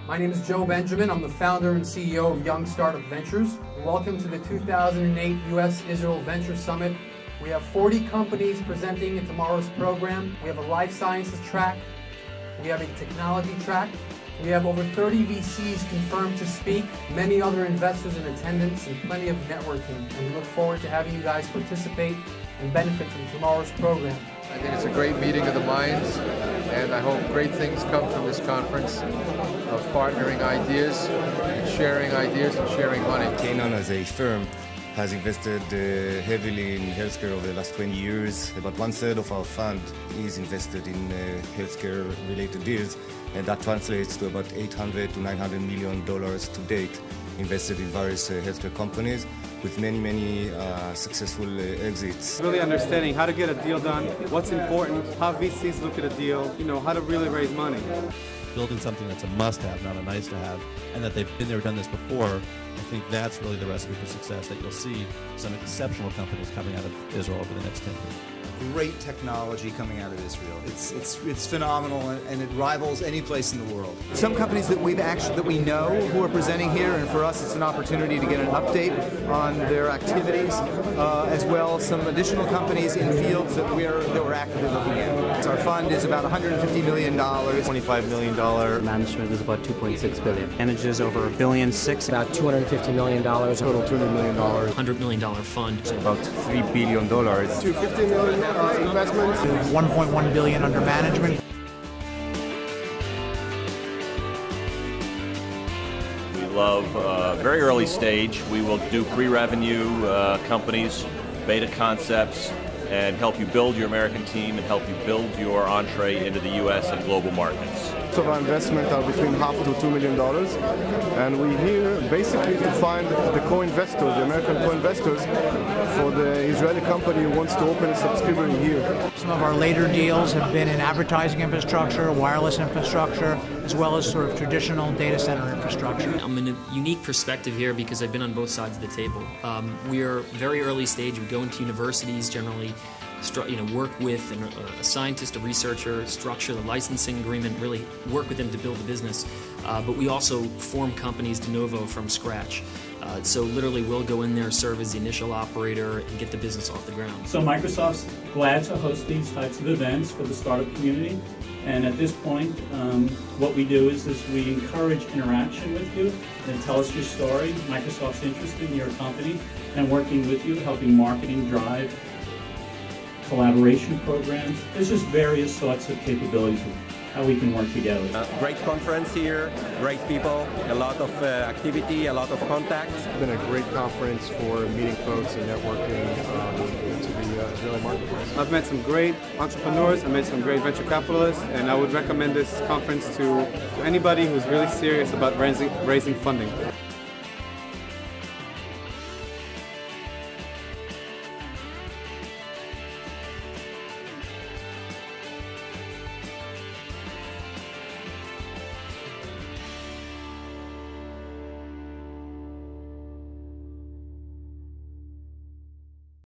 My name is Joe Benjamin. I'm the founder and CEO of Youngstartup Ventures. Welcome to the 2008 U.S.-Israel Venture Summit. We have 40 companies presenting in tomorrow's program. We have a life sciences track. We have a technology track. We have over 30 VCs confirmed to speak, many other investors in attendance, and plenty of networking. And we look forward to having you guys participate and benefit from tomorrow's program. I think it's a great meeting of the minds, and I hope great things come from this conference of partnering ideas and sharing money. Canon as a firm has invested heavily in healthcare over the last 20 years. About 1/3 of our fund is invested in healthcare related deals, and that translates to about $800 to $900 million to date invested in various healthcare companies with many successful exits. Really understanding how to get a deal done, what's important, how VCs look at a deal, how to really raise money. Building something that's a must-have, not a nice-to-have, and that they've been there, done this before, I think that's really the recipe for success, that you'll see some exceptional companies coming out of Israel over the next 10 years. Great technology coming out of Israel. It's phenomenal, and it rivals any place in the world. Some companies that we know who are presenting here, and for us it's an opportunity to get an update on their activities, as well as some additional companies in fields that we're actively looking at. So our fund is about $150 million. $25 million. Management is about $2.6 billion. Manages over $1.6 billion. About $250 million. Total $200 million. $100 million fund. About $3 billion. $250 million investments. $1.1 billion under management. We love very early stage. We will do pre-revenue companies, beta concepts, and help you build your American team and help you build your entree into the U.S. and global markets. So our investment are between $0.5 to $2 million, and we're here basically to find the co-investors, the American co-investors, for the Israeli company who wants to open a subsidiary here. Some of our later deals have been in advertising infrastructure, wireless infrastructure, as well as sort of traditional data center infrastructure. I'm in a unique perspective here because I've been on both sides of the table. We are very early stage. We go into universities generally, work with a scientist, a researcher, structure the licensing agreement, really work with them to build the business. But we also form companies de novo from scratch. So literally we'll go in there, serve as the initial operator, and get the business off the ground. So Microsoft's glad to host these types of events for the startup community. And at this point, what we do is we encourage interaction with you and tell us your story. Microsoft's interested in your company and working with you, helping marketing drive collaboration programs. There's just various sorts of capabilities of how we can work together. Great conference here, great people, a lot of activity, a lot of contacts. It's been a great conference for meeting folks and networking into the Israeli marketplace. I've met some great entrepreneurs, I've met some great venture capitalists, and I would recommend this conference to anybody who's really serious about raising funding.